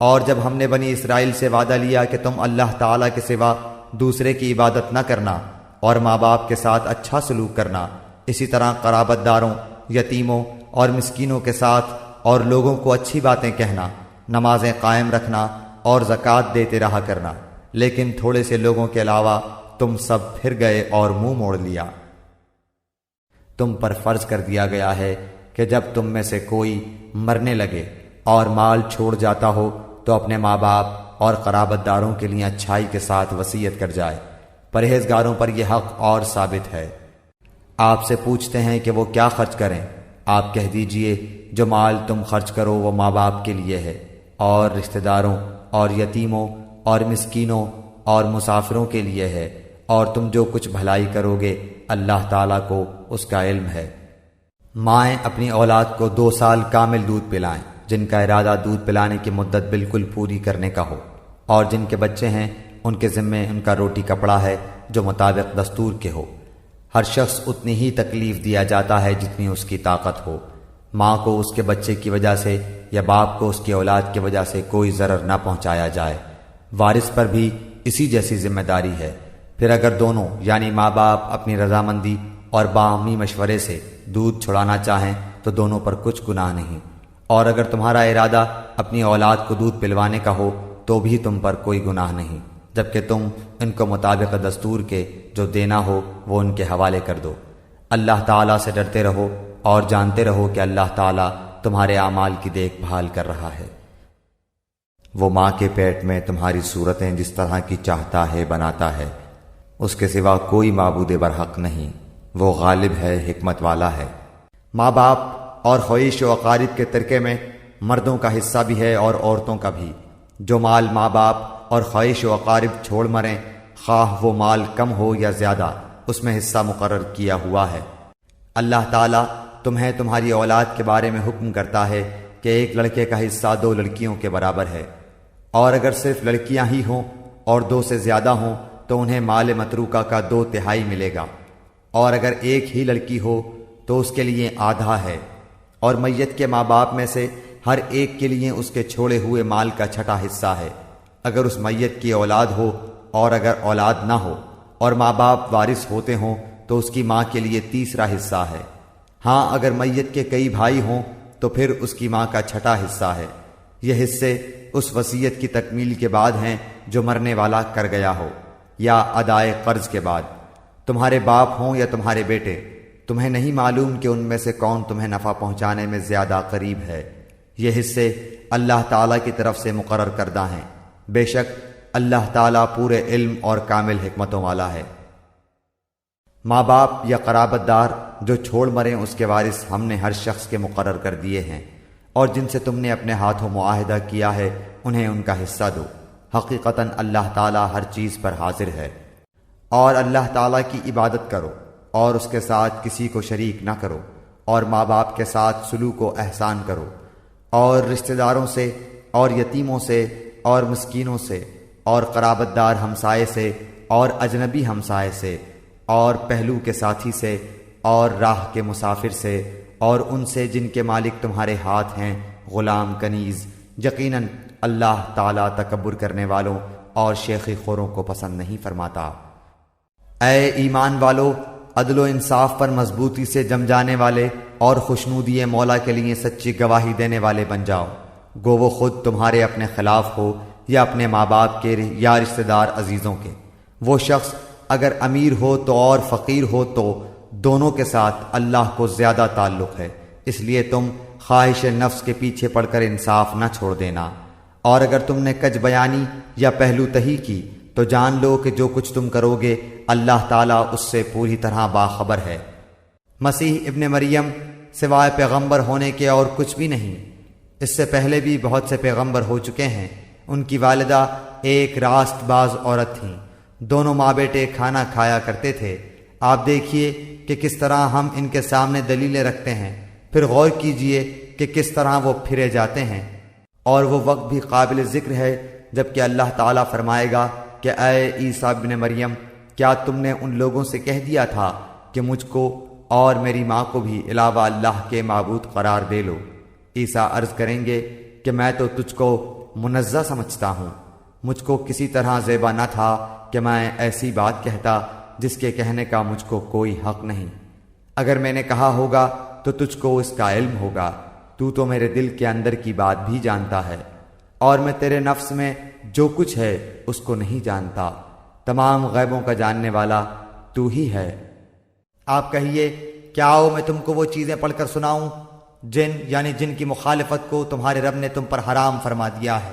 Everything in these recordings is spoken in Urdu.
اور جب ہم نے بنی اسرائیل سے وعدہ لیا کہ تم اللہ تعالیٰ کے سوا دوسرے کی عبادت نہ کرنا اور ماں باپ کے ساتھ اچھا سلوک کرنا، اسی طرح قرابت داروں، یتیموں اور مسکینوں کے ساتھ اور لوگوں کو اچھی باتیں کہنا، نمازیں قائم رکھنا اور زکوٰۃ دیتے رہا کرنا، لیکن تھوڑے سے لوگوں کے علاوہ تم سب پھر گئے اور منہ موڑ لیا۔ تم پر فرض کر دیا گیا ہے کہ جب تم میں سے کوئی مرنے لگے اور مال چھوڑ جاتا ہو تو اپنے ماں باپ اور قرابت داروں کے لیے اچھائی کے ساتھ وصیت کر جائے۔ پرہیزگاروں پر یہ حق اور ثابت ہے۔ آپ سے پوچھتے ہیں کہ وہ کیا خرچ کریں، آپ کہہ دیجئے جو مال تم خرچ کرو وہ ماں باپ کے لیے ہے اور رشتہ داروں اور یتیموں اور مسکینوں اور مسافروں کے لیے ہے، اور تم جو کچھ بھلائی کرو گے اللہ تعالیٰ کو اس کا علم ہے۔ مائیں اپنی اولاد کو 2 سال کامل دودھ پلائیں، جن کا ارادہ دودھ پلانے کی مدت بالکل پوری کرنے کا ہو، اور جن کے بچے ہیں ان کے ذمے ان کا روٹی کپڑا ہے جو مطابق دستور کے ہو۔ ہر شخص اتنی ہی تکلیف دیا جاتا ہے جتنی اس کی طاقت ہو۔ ماں کو اس کے بچے کی وجہ سے یا باپ کو اس کی اولاد کی وجہ سے کوئی ضرر نہ پہنچایا جائے۔ وارث پر بھی اسی جیسی ذمہ داری ہے۔ پھر اگر دونوں یعنی ماں باپ اپنی رضامندی اور باہمی مشورے سے دودھ چھڑانا چاہیں تو دونوں پر کچھ گناہ نہیں، اور اگر تمہارا ارادہ اپنی اولاد کو دودھ پلوانے کا ہو تو بھی تم پر کوئی گناہ نہیں، جبکہ تم ان کو مطابق دستور کے جو دینا ہو وہ ان کے حوالے کر دو۔ اللہ تعالیٰ سے ڈرتے رہو اور جانتے رہو کہ اللہ تعالیٰ تمہارے اعمال کی دیکھ بھال کر رہا ہے۔ وہ ماں کے پیٹ میں تمہاری صورتیں جس طرح کی چاہتا ہے بناتا ہے، اس کے سوا کوئی معبود برحق نہیں، وہ غالب ہے، حکمت والا ہے۔ ماں باپ اور خویش و اقارب کے ترکے میں مردوں کا حصہ بھی ہے اور عورتوں کا بھی۔ جو مال ماں باپ اور خویش و اقارب چھوڑ مریں، خواہ وہ مال کم ہو یا زیادہ، اس میں حصہ مقرر کیا ہوا ہے۔ اللہ تعالیٰ تمہیں تمہاری اولاد کے بارے میں حکم کرتا ہے کہ ایک لڑکے کا حصہ 2 لڑکیوں کے برابر ہے، اور اگر صرف لڑکیاں ہی ہوں اور 2 سے زیادہ ہوں تو انہیں مال متروکہ کا 2/3 ملے گا، اور اگر ایک ہی لڑکی ہو تو اس کے لیے آدھا ہے، اور میت کے ماں باپ میں سے ہر ایک کے لیے اس کے چھوڑے ہوئے مال کا 6واں حصہ ہے، اگر اس میت کی اولاد ہو، اور اگر اولاد نہ ہو اور ماں باپ وارث ہوتے ہوں تو اس کی ماں کے لیے 3واں حصہ ہے۔ ہاں اگر میت کے کئی بھائی ہوں تو پھر اس کی ماں کا 6واں حصہ ہے۔ یہ حصے اس وصیت کی تکمیل کے بعد ہیں جو مرنے والا کر گیا ہو، یا ادائے قرض کے بعد۔ تمہارے باپ ہوں یا تمہارے بیٹے، تمہیں نہیں معلوم کہ ان میں سے کون تمہیں نفع پہنچانے میں زیادہ قریب ہے۔ یہ حصے اللہ تعالیٰ کی طرف سے مقرر کردہ ہیں، بے شک اللہ تعالیٰ پورے علم اور کامل حکمتوں والا ہے۔ ماں باپ یا قرابت دار جو چھوڑ مریں اس کے وارث ہم نے ہر شخص کے مقرر کر دیے ہیں، اور جن سے تم نے اپنے ہاتھوں معاہدہ کیا ہے انہیں ان کا حصہ دو۔ حقیقتاً اللہ تعالیٰ ہر چیز پر حاضر ہے۔ اور اللہ تعالیٰ کی عبادت کرو اور اس کے ساتھ کسی کو شریک نہ کرو، اور ماں باپ کے ساتھ سلوک و احسان کرو، اور رشتہ داروں سے اور یتیموں سے اور مسکینوں سے اور قرابت دار ہمسائے سے اور اجنبی ہمسائے سے اور پہلو کے ساتھی سے اور راہ کے مسافر سے اور ان سے جن کے مالک تمہارے ہاتھ ہیں، غلام کنیز۔ یقیناً اللہ تعالیٰ تکبر کرنے والوں اور شیخی خوروں کو پسند نہیں فرماتا۔ اے ایمان والو، عدل و انصاف پر مضبوطی سے جم جانے والے اور خوشنودی مولا کے لیے سچی گواہی دینے والے بن جاؤ، گو وہ خود تمہارے اپنے خلاف ہو یا اپنے ماں باپ کے یا رشتہ دار عزیزوں کے۔ وہ شخص اگر امیر ہو تو اور فقیر ہو تو دونوں کے ساتھ اللہ کو زیادہ تعلق ہے، اس لیے تم خواہش نفس کے پیچھے پڑ کر انصاف نہ چھوڑ دینا۔ اور اگر تم نے کج بیانی یا پہلو تہی کی تو جان لو کہ جو کچھ تم کرو گے اللہ تعالیٰ اس سے پوری طرح باخبر ہے۔ مسیح ابن مریم سوائے پیغمبر ہونے کے اور کچھ بھی نہیں، اس سے پہلے بھی بہت سے پیغمبر ہو چکے ہیں۔ ان کی والدہ ایک راست باز عورت تھیں، دونوں ماں بیٹے کھانا کھایا کرتے تھے۔ آپ دیکھیے کہ کس طرح ہم ان کے سامنے دلیلیں رکھتے ہیں، پھر غور کیجئے کہ کس طرح وہ پھرے جاتے ہیں۔ اور وہ وقت بھی قابل ذکر ہے جب کہ اللہ تعالیٰ فرمائے گا کہ اے عیسیٰ ابن مریم، کیا تم نے ان لوگوں سے کہہ دیا تھا کہ مجھ کو اور میری ماں کو بھی علاوہ اللہ کے معبود قرار دے لو؟ عیسیٰ عرض کریں گے کہ میں تو تجھ کو منزہ سمجھتا ہوں۔ مجھ کو کسی طرح زیبا نہ تھا کہ میں ایسی بات کہتا جس کے کہنے کا مجھ کو کوئی حق نہیں۔ اگر میں نے کہا ہوگا تو تجھ کو اس کا علم ہوگا، تو میرے دل کے اندر کی بات بھی جانتا ہے، اور میں تیرے نفس میں جو کچھ ہے اس کو نہیں جانتا۔ تمام غیبوں کا جاننے والا تو ہی ہے۔ آپ کہیے، کیا آؤ میں تم کو وہ چیزیں پڑھ کر سناؤں یعنی جن کی مخالفت کو تمہارے رب نے تم پر حرام فرما دیا ہے؟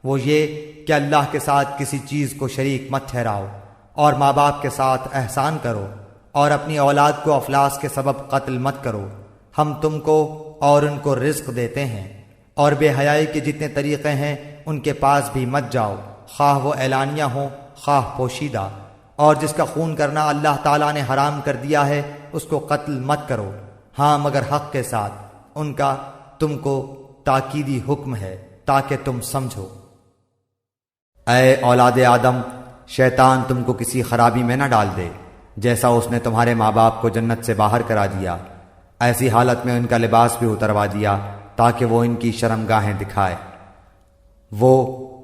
وہ یہ کہ اللہ کے ساتھ کسی چیز کو شریک مت ٹھہراؤ، اور ماں باپ کے ساتھ احسان کرو، اور اپنی اولاد کو افلاس کے سبب قتل مت کرو۔ ہم تم کو اور ان کو رزق دیتے ہیں، اور بے حیائی کے جتنے طریقے ہیں ان کے پاس بھی مت جاؤ، خواہ وہ اعلانیہ ہوں خواہ پوشیدہ۔ اور جس کا خون کرنا اللہ تعالیٰ نے حرام کر دیا ہے اس کو قتل مت کرو، ہاں مگر حق کے ساتھ۔ ان کا تم کو تاکیدی حکم ہے تاکہ تم سمجھو۔ اے اولاد آدم، شیطان تم کو کسی خرابی میں نہ ڈال دے جیسا اس نے تمہارے ماں باپ کو جنت سے باہر کرا دیا۔ ایسی حالت میں ان کا لباس بھی اتروا دیا تاکہ وہ ان کی شرمگاہیں دکھائے۔ وہ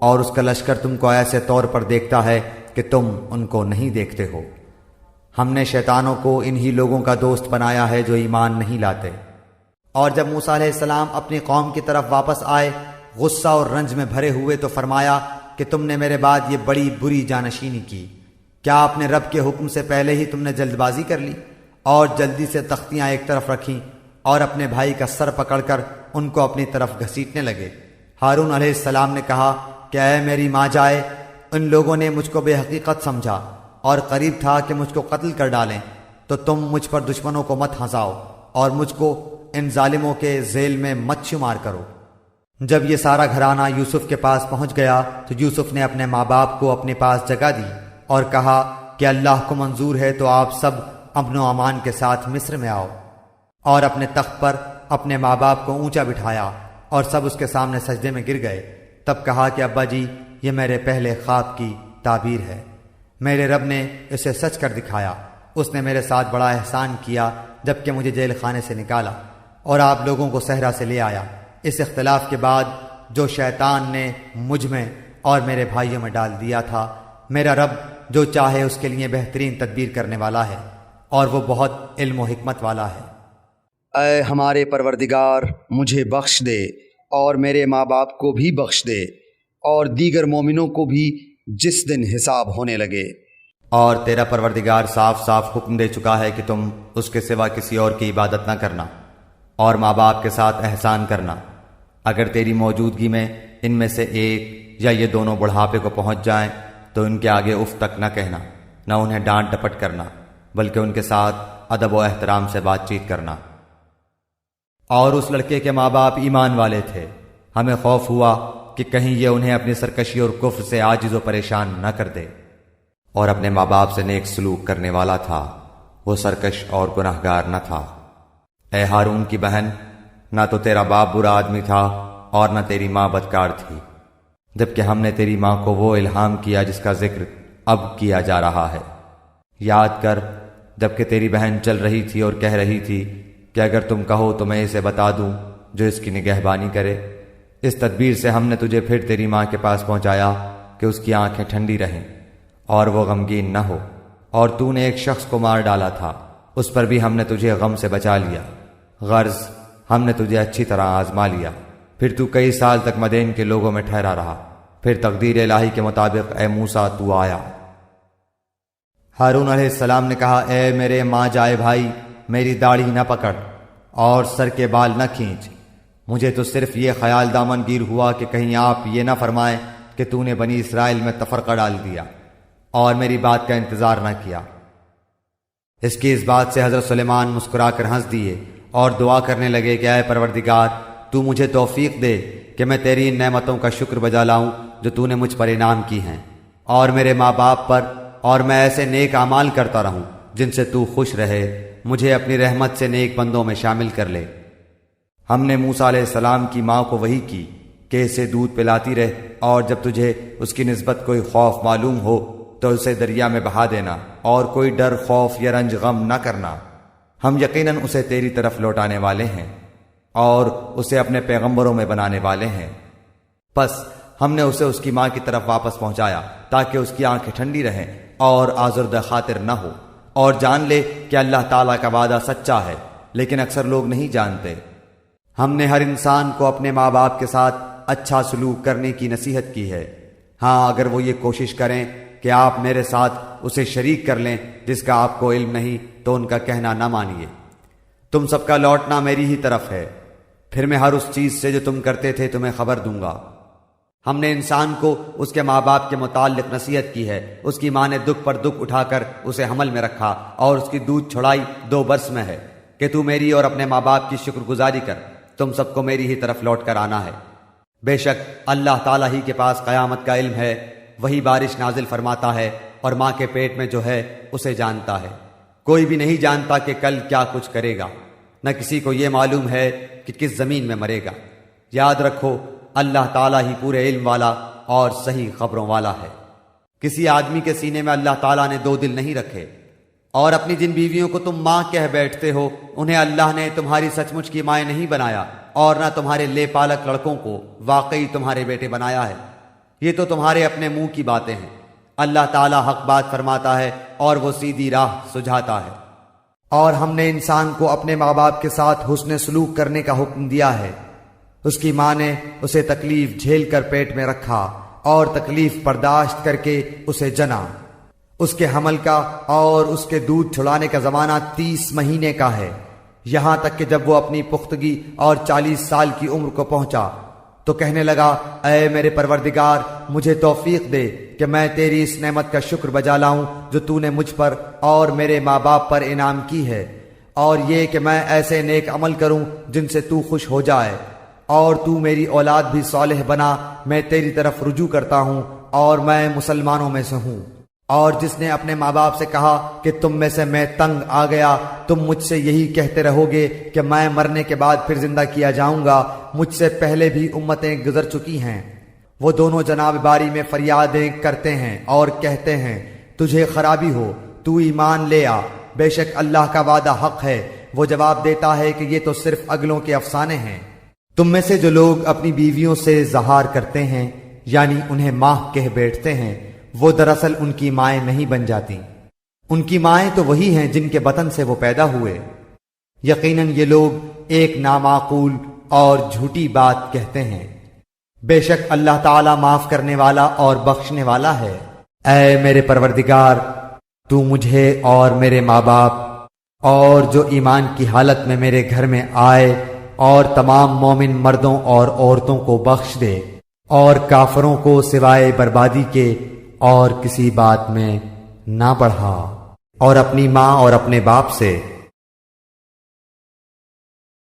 اور اس کا لشکر تم کو ایسے طور پر دیکھتا ہے کہ تم ان کو نہیں دیکھتے ہو۔ ہم نے شیطانوں کو انہی لوگوں کا دوست بنایا ہے جو ایمان نہیں لاتے۔ اور جب موسیٰ علیہ السلام اپنی قوم کی طرف واپس آئے غصہ اور رنج میں بھرے ہوئے تو فرمایا کہ تم نے میرے بعد یہ بڑی بری جانشینی کی۔ کیا اپنے رب کے حکم سے پہلے ہی تم نے جلد بازی کر لی اور جلدی سے تختیاں ایک طرف رکھیں اور اپنے بھائی کا سر پکڑ کر ان کو اپنی طرف گھسیٹنے لگے؟ ہارون علیہ السلام نے کہا کہ اے میری ماں جائے، ان لوگوں نے مجھ کو بے حقیقت سمجھا اور قریب تھا کہ مجھ کو قتل کر ڈالیں، تو تم مجھ پر دشمنوں کو مت ہنساؤ اور مجھ کو ان ظالموں کے ذیل میں مت شمار کرو۔ جب یہ سارا گھرانہ یوسف کے پاس پہنچ گیا تو یوسف نے اپنے ماں باپ کو اپنے پاس جگہ دی اور کہا کہ اللہ کو منظور ہے تو آپ سب امن و امان کے ساتھ مصر میں آؤ، اور اپنے تخت پر اپنے ماں باپ کو اونچا بٹھایا اور سب اس کے سامنے سجدے میں گر گئے۔ تب کہا کہ ابا جی، یہ میرے پہلے خواب کی تعبیر ہے، میرے رب نے اسے سچ کر دکھایا۔ اس نے میرے ساتھ بڑا احسان کیا جبکہ مجھے جیل خانے سے نکالا اور آپ لوگوں کو صحرا سے لے آیا۔ اس اختلاف کے بعد جو شیطان نے مجھ میں اور میرے بھائیوں میں ڈال دیا تھا، میرا رب جو چاہے اس کے لیے بہترین تدبیر کرنے والا ہے، اور وہ بہت علم و حکمت والا ہے۔ اے ہمارے پروردگار، مجھے بخش دے اور میرے ماں باپ کو بھی بخش دے اور دیگر مومنوں کو بھی جس دن حساب ہونے لگے۔ اور تیرا پروردگار صاف صاف حکم دے چکا ہے کہ تم اس کے سوا کسی اور کی عبادت نہ کرنا اور ماں باپ کے ساتھ احسان کرنا۔ اگر تیری موجودگی میں ان میں سے ایک یا یہ دونوں بڑھاپے کو پہنچ جائیں تو ان کے آگے اف تک نہ کہنا، نہ انہیں ڈانٹ ڈپٹ کرنا، بلکہ ان کے ساتھ ادب و احترام سے بات چیت کرنا۔ اور اس لڑکے کے ماں باپ ایمان والے تھے، ہمیں خوف ہوا کہ کہیں یہ انہیں اپنی سرکشی اور کفر سے عاجز و پریشان نہ کر دے، اور اپنے ماں باپ سے نیک سلوک کرنے والا تھا، وہ سرکش اور گناہگار نہ تھا۔ اے ہارون کی بہن، نہ تو تیرا باپ برا آدمی تھا اور نہ تیری ماں بدکار تھی، جبکہ ہم نے تیری ماں کو وہ الہام کیا جس کا ذکر اب کیا جا رہا ہے۔ یاد کر جبکہ تیری بہن چل رہی تھی اور کہہ رہی تھی کہ اگر تم کہو تو میں اسے بتا دوں جو اس کی نگہبانی کرے۔ اس تدبیر سے ہم نے تجھے پھر تیری ماں کے پاس پہنچایا کہ اس کی آنکھیں ٹھنڈی رہیں اور وہ غمگین نہ ہو، اور تو نے ایک شخص کو مار ڈالا تھا، اس پر بھی ہم نے تجھے غم سے بچا لیا۔ غرض ہم نے تجھے اچھی طرح آزما لیا، پھر تو کئی سال تک مدین کے لوگوں میں ٹھہرا رہا، پھر تقدیر الہی کے مطابق اے موسیٰ تو آیا۔ ہارون علیہ السلام نے کہا اے میرے ماں جائے بھائی، میری داڑھی نہ پکڑ اور سر کے بال نہ کھینچ، مجھے تو صرف یہ خیال دامن گیر ہوا کہ کہیں آپ یہ نہ فرمائیں کہ تو نے بنی اسرائیل میں تفرقہ ڈال دیا اور میری بات کا انتظار نہ کیا۔ اس کی اس بات سے حضرت سلیمان مسکرا کر ہنس دیے اور دعا کرنے لگے کہ اے پروردگار، تو مجھے توفیق دے کہ میں تیری ان نعمتوں کا شکر بجا لاؤں جو تو نے مجھ پر انعام کی ہیں، اور میرے ماں باپ پر، اور میں ایسے نیک اعمال کرتا رہوں جن سے تو خوش رہے، مجھے اپنی رحمت سے نیک بندوں میں شامل کر لے۔ ہم نے موسیٰ علیہ السلام کی ماں کو وحی کی کہ اسے دودھ پلاتی رہ، اور جب تجھے اس کی نسبت کوئی خوف معلوم ہو تو اسے دریا میں بہا دینا، اور کوئی ڈر، خوف یا رنج غم نہ کرنا، ہم یقیناً اسے تیری طرف لوٹانے والے ہیں اور اسے اپنے پیغمبروں میں بنانے والے ہیں۔ پس ہم نے اسے اس کی ماں کی طرف واپس پہنچایا تاکہ اس کی آنکھیں ٹھنڈی رہیں اور آزردہ خاطر نہ ہو، اور جان لے کہ اللہ تعالیٰ کا وعدہ سچا ہے، لیکن اکثر لوگ نہیں جانتے۔ ہم نے ہر انسان کو اپنے ماں باپ کے ساتھ اچھا سلوک کرنے کی نصیحت کی ہے، ہاں اگر وہ یہ کوشش کریں کہ آپ میرے ساتھ اسے شریک کر لیں جس کا آپ کو علم نہیں تو ان کا کہنا نہ مانیے۔ تم سب کا لوٹنا میری ہی طرف ہے، پھر میں ہر اس چیز سے جو تم کرتے تھے تمہیں خبر دوں گا۔ ہم نے انسان کو اس کے ماں باپ کے متعلق نصیحت کی ہے، اس کی ماں نے دکھ پر دکھ اٹھا کر اسے حمل میں رکھا اور اس کی دودھ چھڑائی 2 برس میں ہے کہ تو میری اور اپنے ماں باپ کی شکر گزاری کر، تم سب کو میری ہی طرف لوٹ کر آنا ہے۔ بے شک اللہ تعالیٰ ہی کے پاس قیامت کا علم ہے، وہی بارش نازل فرماتا ہے اور ماں کے پیٹ میں جو ہے اسے جانتا ہے۔ کوئی بھی نہیں جانتا کہ کل کیا کچھ کرے گا، نہ کسی کو یہ معلوم ہے کہ کس زمین میں مرے گا۔ یاد رکھو اللہ تعالیٰ ہی پورے علم والا اور صحیح خبروں والا ہے۔ کسی آدمی کے سینے میں اللہ تعالیٰ نے 2 دل نہیں رکھے، اور اپنی جن بیویوں کو تم ماں کہہ بیٹھتے ہو انہیں اللہ نے تمہاری سچ مچ کی مائیں نہیں بنایا، اور نہ تمہارے لے پالک لڑکوں کو واقعی تمہارے بیٹے بنایا ہے۔ یہ تو تمہارے اپنے منہ کی باتیں ہیں، اللہ تعالیٰ حق بات فرماتا ہے اور وہ سیدھی راہ سجھاتا ہے۔ اور ہم نے انسان کو اپنے ماں باپ کے ساتھ حسن سلوک کرنے کا حکم دیا ہے۔ اس کی ماں نے اسے تکلیف جھیل کر پیٹ میں رکھا اور تکلیف برداشت کر کے اسے جنا۔ اس کے حمل کا اور اس کے دودھ چھڑانے کا زمانہ 30 مہینے کا ہے، یہاں تک کہ جب وہ اپنی پختگی اور 40 سال کی عمر کو پہنچا تو کہنے لگا، اے میرے پروردگار مجھے توفیق دے کہ میں تیری اس نعمت کا شکر بجا لاؤں جو تو نے مجھ پر اور میرے ماں باپ پر انعام کی ہے، اور یہ کہ میں ایسے نیک عمل کروں جن سے تو خوش ہو جائے، اور تو میری اولاد بھی صالح بنا، میں تیری طرف رجوع کرتا ہوں اور میں مسلمانوں میں سے ہوں۔ اور جس نے اپنے ماں باپ سے کہا کہ تم میں سے میں تنگ آ گیا، تم مجھ سے یہی کہتے رہو گے کہ میں مرنے کے بعد پھر زندہ کیا جاؤں گا، مجھ سے پہلے بھی امتیں گزر چکی ہیں۔ وہ دونوں جناب باری میں فریادیں کرتے ہیں اور کہتے ہیں، تجھے خرابی ہو، تو ایمان لے آ، بے شک اللہ کا وعدہ حق ہے۔ وہ جواب دیتا ہے کہ یہ تو صرف اگلوں کے افسانے ہیں۔ تم میں سے جو لوگ اپنی بیویوں سے زہار کرتے ہیں یعنی انہیں ماں کہہ بیٹھتے ہیں، وہ دراصل ان کی مائیں نہیں بن جاتی، ان کی مائیں تو وہی ہیں جن کے بطن سے وہ پیدا ہوئے۔ یقیناً یہ لوگ ایک نامعقول اور جھوٹی بات کہتے ہیں، بے شک اللہ تعالیٰ معاف کرنے والا اور بخشنے والا ہے۔ اے میرے پروردگار تو مجھے اور میرے ماں باپ اور جو ایمان کی حالت میں میرے گھر میں آئے اور تمام مومن مردوں اور عورتوں کو بخش دے، اور کافروں کو سوائے بربادی کے اور کسی بات میں نہ بڑھا، اور اپنی ماں اور اپنے باپ سے